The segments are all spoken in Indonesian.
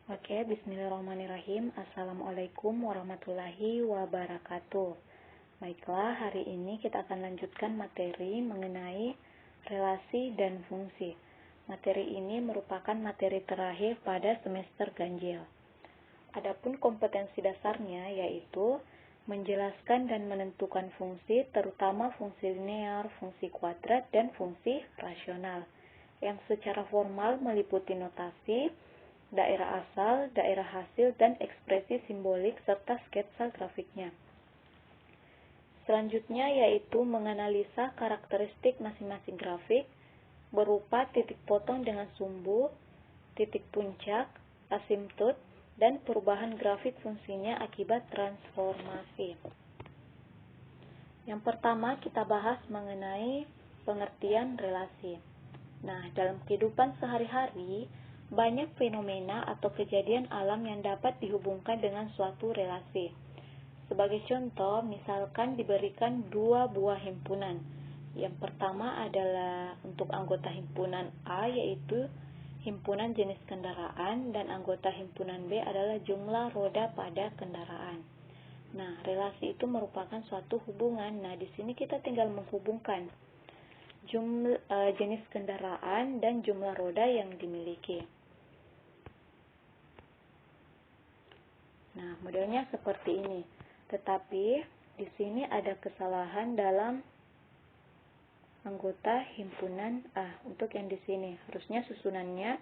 Oke, bismillahirrahmanirrahim. Assalamualaikum warahmatullahi wabarakatuh. Baiklah, hari ini kita akan lanjutkan materi mengenai relasi dan fungsi. Materi ini merupakan materi terakhir pada semester ganjil. Adapun kompetensi dasarnya yaitu menjelaskan dan menentukan fungsi, terutama fungsi linear, fungsi kuadrat, dan fungsi rasional, yang secara formal meliputi notasi, daerah asal, daerah hasil, dan ekspresi simbolik serta sketsa grafiknya. Selanjutnya yaitu menganalisa karakteristik masing-masing grafik berupa titik potong dengan sumbu, titik puncak, asimptot, dan perubahan grafik fungsinya akibat transformasi. Yang pertama kita bahas mengenai pengertian relasi. Nah, dalam kehidupan sehari-hari, banyak fenomena atau kejadian alam yang dapat dihubungkan dengan suatu relasi. Sebagai contoh, misalkan diberikan dua buah himpunan. Yang pertama adalah untuk anggota himpunan A, yaitu himpunan jenis kendaraan, dan anggota himpunan B adalah jumlah roda pada kendaraan. Nah, relasi itu merupakan suatu hubungan. Nah, di sini kita tinggal menghubungkan jenis kendaraan dan jumlah roda yang dimiliki. Nah, modelnya seperti ini. Tetapi di sini ada kesalahan dalam anggota himpunan A. Untuk yang di sini harusnya susunannya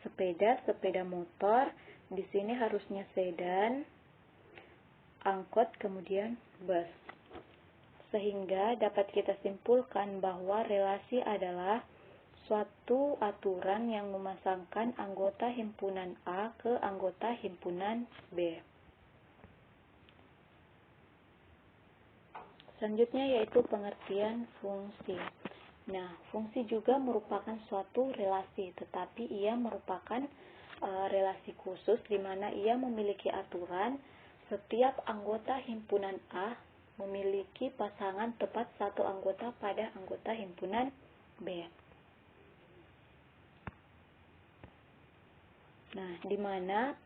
sepeda motor, di sini harusnya sedan, angkot, kemudian bus. Sehingga dapat kita simpulkan bahwa relasi adalah suatu aturan yang memasangkan anggota himpunan A ke anggota himpunan B. Selanjutnya yaitu pengertian fungsi. Nah, fungsi juga merupakan suatu relasi, tetapi ia merupakan relasi khusus di mana ia memiliki aturan setiap anggota himpunan A memiliki pasangan tepat satu anggota pada anggota himpunan B. Nah, di mana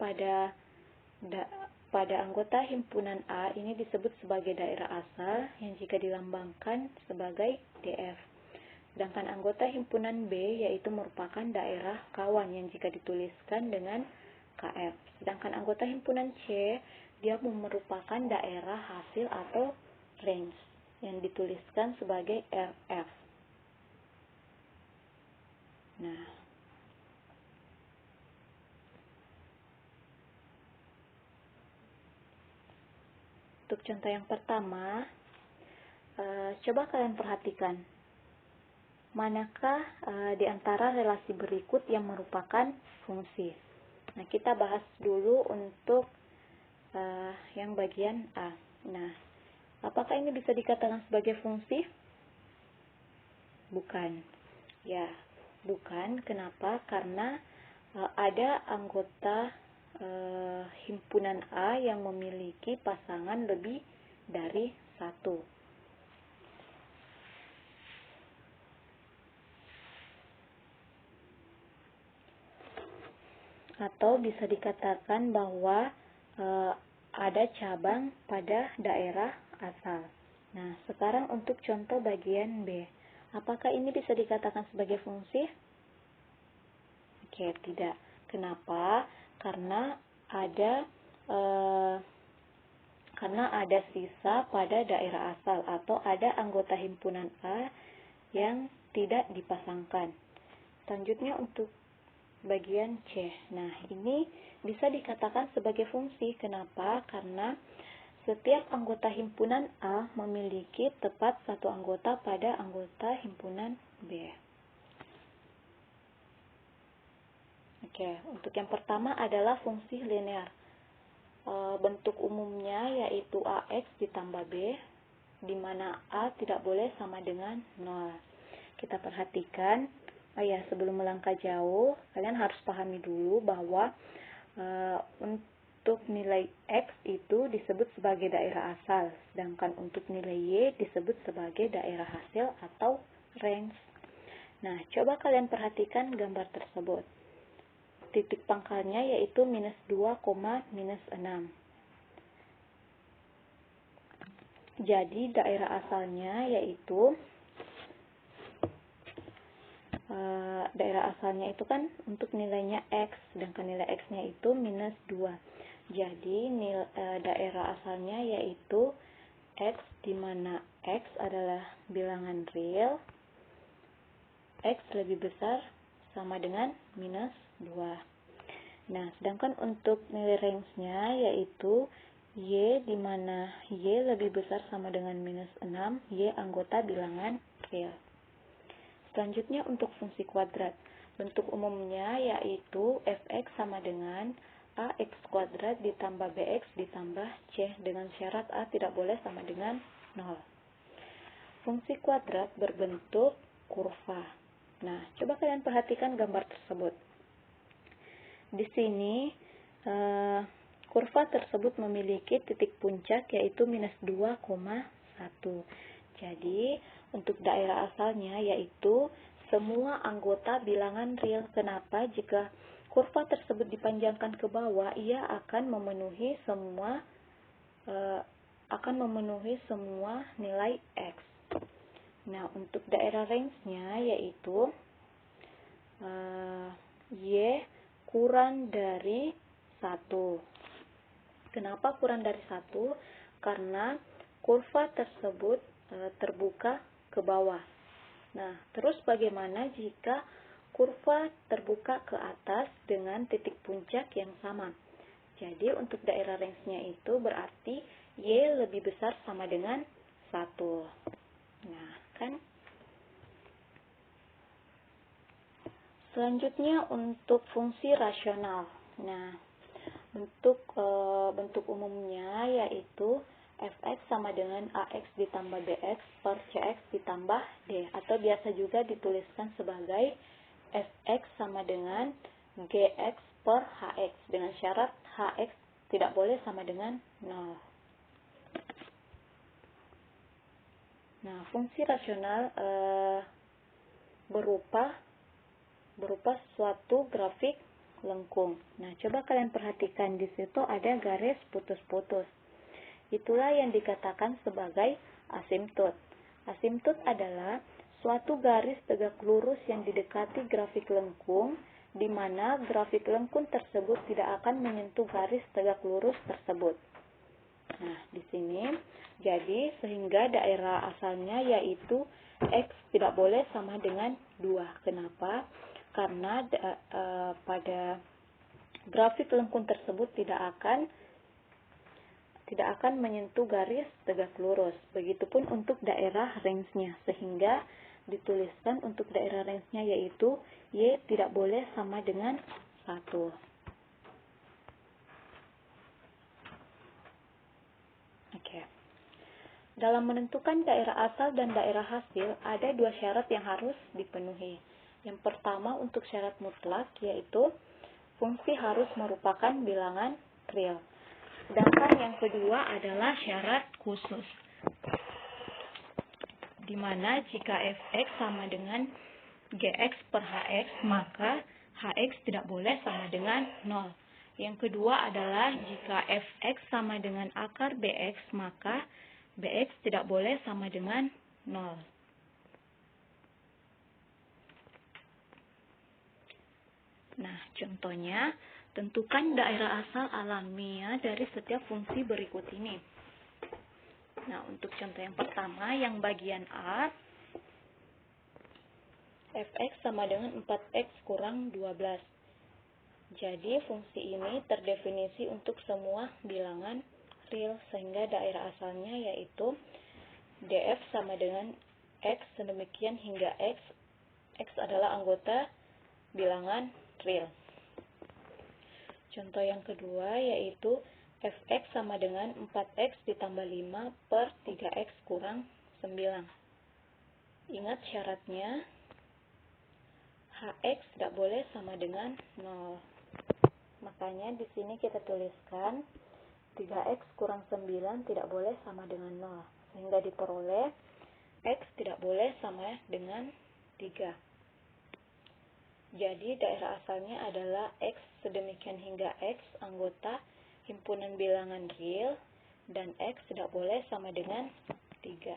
pada anggota himpunan A ini disebut sebagai daerah asal yang jika dilambangkan sebagai DF. Sedangkan anggota himpunan B yaitu merupakan daerah kawan yang jika dituliskan dengan KF. Sedangkan anggota himpunan C dia merupakan daerah hasil atau range yang dituliskan sebagai RF. Nah, untuk contoh yang pertama, coba kalian perhatikan, manakah di antara relasi berikut yang merupakan fungsi? Nah, kita bahas dulu untuk yang bagian A. Nah, apakah ini bisa dikatakan sebagai fungsi? Bukan. Ya, bukan. Kenapa? Karena ada anggota himpunan A yang memiliki pasangan lebih dari satu. Atau bisa dikatakan bahwa ada cabang pada daerah asal. Nah, sekarang untuk contoh bagian B. Apakah ini bisa dikatakan sebagai fungsi? Oke, tidak. Kenapa? Karena ada sisa pada daerah asal atau ada anggota himpunan A yang tidak dipasangkan. Selanjutnya untuk bagian C. Nah, ini bisa dikatakan sebagai fungsi. Kenapa? Karena setiap anggota himpunan A memiliki tepat satu anggota pada anggota himpunan B. Oke, untuk yang pertama adalah fungsi linear. Bentuk umumnya yaitu AX ditambah B, di mana A tidak boleh sama dengan 0. Kita perhatikan, sebelum melangkah jauh, kalian harus pahami dulu bahwa untuk nilai X itu disebut sebagai daerah asal, sedangkan untuk nilai Y disebut sebagai daerah hasil atau range. Nah, coba kalian perhatikan gambar tersebut. titik pangkalnya yaitu minus 2, minus 6. Jadi daerah asalnya yaitu itu kan untuk nilainya X, sedangkan nilai X-nya itu minus 2. Jadi daerah asalnya yaitu X, di mana X adalah bilangan real, X lebih besar sama dengan minus 2. Nah, sedangkan untuk nilai range-nya yaitu Y, di mana Y lebih besar sama dengan minus 6, Y anggota bilangan real. Selanjutnya untuk fungsi kuadrat. Bentuk umumnya yaitu fx sama dengan ax kuadrat ditambah bx ditambah c dengan syarat a tidak boleh sama dengan 0. Fungsi kuadrat berbentuk kurva. Nah, coba kalian perhatikan gambar tersebut. Di sini kurva tersebut memiliki titik puncak yaitu minus 2,1. Jadi, untuk daerah asalnya yaitu semua anggota bilangan real. Kenapa? Jika kurva tersebut dipanjangkan ke bawah, ia akan memenuhi semua nilai X. Nah, untuk daerah range-nya yaitu Y kurang dari 1. Kenapa kurang dari 1? Karena kurva tersebut terbuka ke bawah. Nah, terus bagaimana jika kurva terbuka ke atas dengan titik puncak yang sama? Jadi, untuk daerah range-nya itu berarti Y lebih besar sama dengan 1. Nah, kan? Selanjutnya untuk fungsi rasional. Nah, bentuk umumnya yaitu fx sama dengan ax ditambah bx per cx ditambah d, atau biasa juga dituliskan sebagai fx sama dengan gx per hx dengan syarat hx tidak boleh sama dengan 0. Nah, fungsi rasional berupa suatu grafik lengkung. Nah, coba kalian perhatikan di situ ada garis putus-putus. Itulah yang dikatakan sebagai asimptot. Asimptot adalah suatu garis tegak lurus yang didekati grafik lengkung, di mana grafik lengkung tersebut tidak akan menyentuh garis tegak lurus tersebut. Nah, di sini, jadi sehingga daerah asalnya yaitu X tidak boleh sama dengan 2. Kenapa? Karena pada grafik lengkung tersebut tidak akan menyentuh garis tegak lurus. Begitupun untuk daerah range-nya, sehingga dituliskan untuk daerah range-nya yaitu Y tidak boleh sama dengan 1. Oke. Dalam menentukan daerah asal dan daerah hasil, ada 2 syarat yang harus dipenuhi. Yang pertama untuk syarat mutlak, yaitu fungsi harus merupakan bilangan real. Sedangkan yang kedua adalah syarat khusus, di mana jika fx sama dengan gx per hx, maka hx tidak boleh sama dengan 0. Yang kedua adalah jika fx sama dengan akar bx, maka bx tidak boleh sama dengan 0. Nah, contohnya, tentukan daerah asal alamiah dari setiap fungsi berikut ini. Nah, untuk contoh yang pertama, yang bagian A, fx sama dengan 4x kurang 12. Jadi, fungsi ini terdefinisi untuk semua bilangan real, sehingga daerah asalnya yaitu df sama dengan x, sedemikian hingga x adalah anggota bilangan real. Contoh yang kedua yaitu fx sama dengan 4x ditambah 5 per 3x kurang 9. Ingat syaratnya, hx tidak boleh sama dengan 0. Makanya di sini kita tuliskan 3x kurang 9 tidak boleh sama dengan 0. Sehingga diperoleh x tidak boleh sama dengan 3. Jadi daerah asalnya adalah X sedemikian hingga X anggota himpunan bilangan real, dan X tidak boleh sama dengan 3.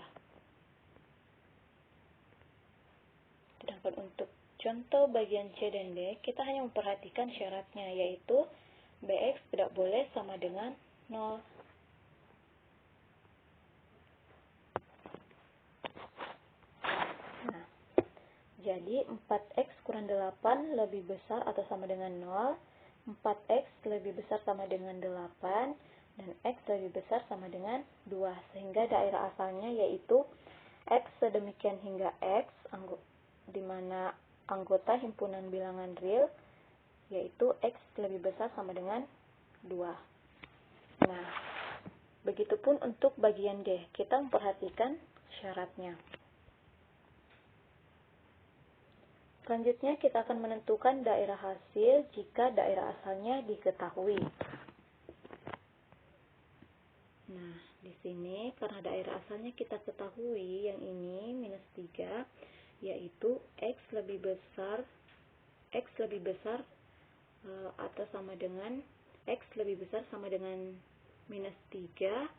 Sedangkan untuk contoh bagian C dan D, kita hanya memperhatikan syaratnya, yaitu Bx tidak boleh sama dengan 0. Nah, jadi 4x kurang 8 lebih besar atau sama dengan 0, 4x lebih besar sama dengan 8, dan x lebih besar sama dengan 2. Sehingga daerah asalnya yaitu x sedemikian hingga x, di mana anggota himpunan bilangan real, yaitu x lebih besar sama dengan 2. Nah, begitupun untuk bagian D, kita memperhatikan syaratnya. Selanjutnya kita akan menentukan daerah hasil jika daerah asalnya diketahui. Nah, di sini karena daerah asalnya kita ketahui, yang ini minus 3, yaitu x lebih besar atau sama dengan x lebih besar sama dengan minus 3,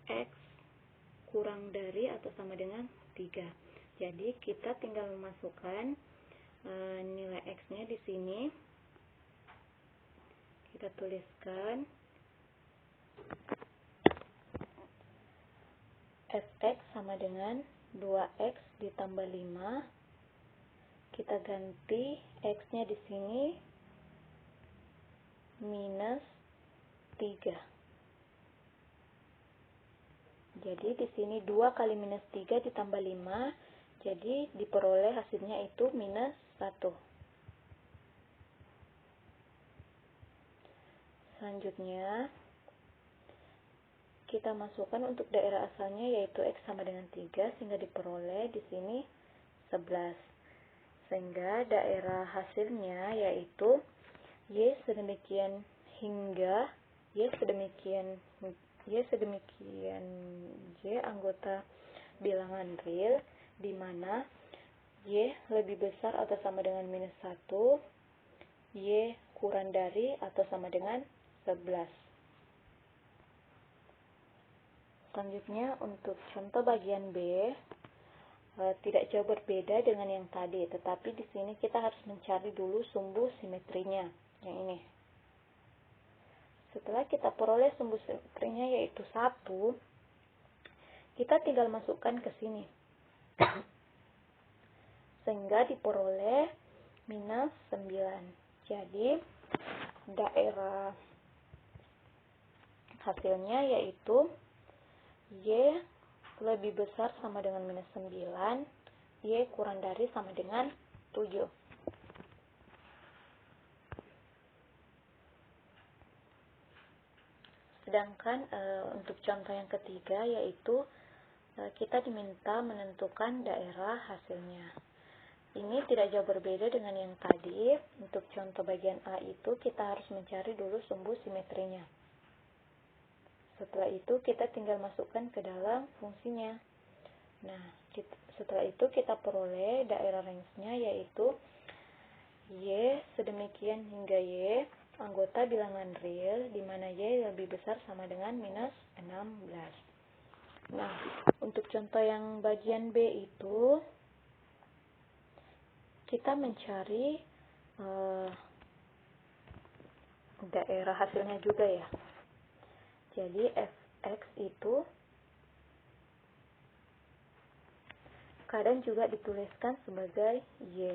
x kurang dari atau sama dengan 3. Jadi kita tinggal memasukkan nilai x-nya di sini. Kita tuliskan fx sama dengan 2x ditambah 5. Kita ganti x-nya di sini minus 3. Jadi di sini 2 kali minus 3 ditambah 5, jadi diperoleh hasilnya itu minus 1. Selanjutnya kita masukkan untuk daerah asalnya yaitu x sama dengan 3, sehingga diperoleh di sini 11. Sehingga daerah hasilnya yaitu y sedemikian hingga y sedemikian y anggota bilangan real, di mana y lebih besar atau sama dengan minus 1, y kurang dari atau sama dengan 11. Selanjutnya untuk contoh bagian B, tidak jauh berbeda dengan yang tadi, tetapi di sini kita harus mencari dulu sumbu simetrinya, yang ini. Setelah kita peroleh sumbu simetrinya yaitu 1, kita tinggal masukkan ke sini. Sehingga diperoleh minus 9. Jadi daerah hasilnya yaitu y lebih besar sama dengan minus 9, y kurang dari sama dengan 7. Sedangkan untuk contoh yang ketiga yaitu kita diminta menentukan daerah hasilnya. Ini tidak jauh berbeda dengan yang tadi. Untuk contoh bagian A itu kita harus mencari dulu sumbu simetrinya. Setelah itu kita tinggal masukkan ke dalam fungsinya. Nah, setelah itu kita peroleh daerah range-nya yaitu y sedemikian hingga y anggota bilangan real, di mana y lebih besar sama dengan minus 16. Nah, untuk contoh yang bagian B itu kita mencari daerah hasilnya juga ya. Jadi fx itu kadang juga dituliskan sebagai y.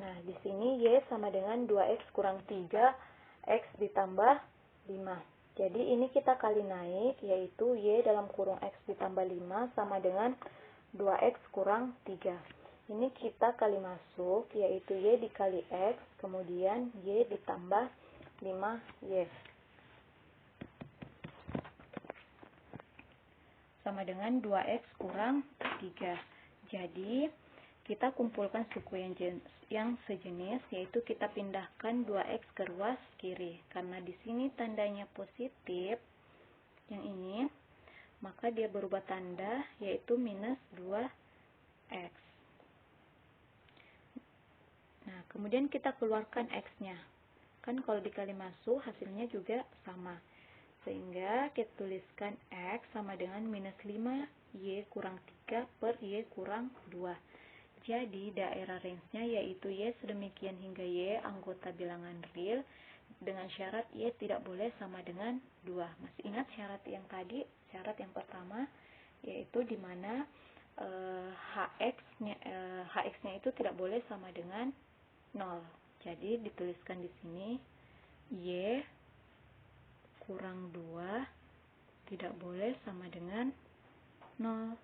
Nah, di sini y sama dengan 2x kurang 3, x ditambah 5. Jadi ini kita kali naik, yaitu y dalam kurung x ditambah 5 sama dengan 2x kurang 3. Ini kita kali masuk, yaitu y dikali x, kemudian y ditambah 5y. Sama dengan 2x kurang 3. Jadi, kita kumpulkan suku yang sejenis, yaitu kita pindahkan 2x ke ruas kiri. Karena di sini tandanya positif, yang ini, maka dia berubah tanda, yaitu minus 2x. Nah, kemudian kita keluarkan X-nya. Kan kalau dikali masuk hasilnya juga sama. Sehingga kita tuliskan X sama dengan minus 5Y kurang 3 per Y kurang 2. Jadi daerah range-nya yaitu Y sedemikian hingga Y anggota bilangan real dengan syarat Y tidak boleh sama dengan 2. Masih ingat syarat yang tadi? Syarat yang pertama yaitu di mana Hx-nya itu tidak boleh sama dengan 0. Jadi dituliskan di sini Y kurang 2 tidak boleh sama dengan 0.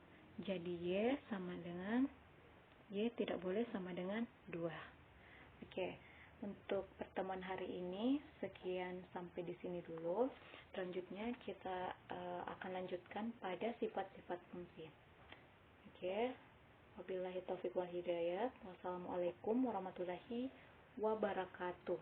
Jadi Y sama dengan Y tidak boleh sama dengan 2. Oke, untuk pertemuan hari ini sekian sampai di sini dulu. Selanjutnya kita akan lanjutkan pada sifat-sifat fungsi. Oke, wabillahi taufiq wal hidayah. Wassalamualaikum warahmatullahi wabarakatuh.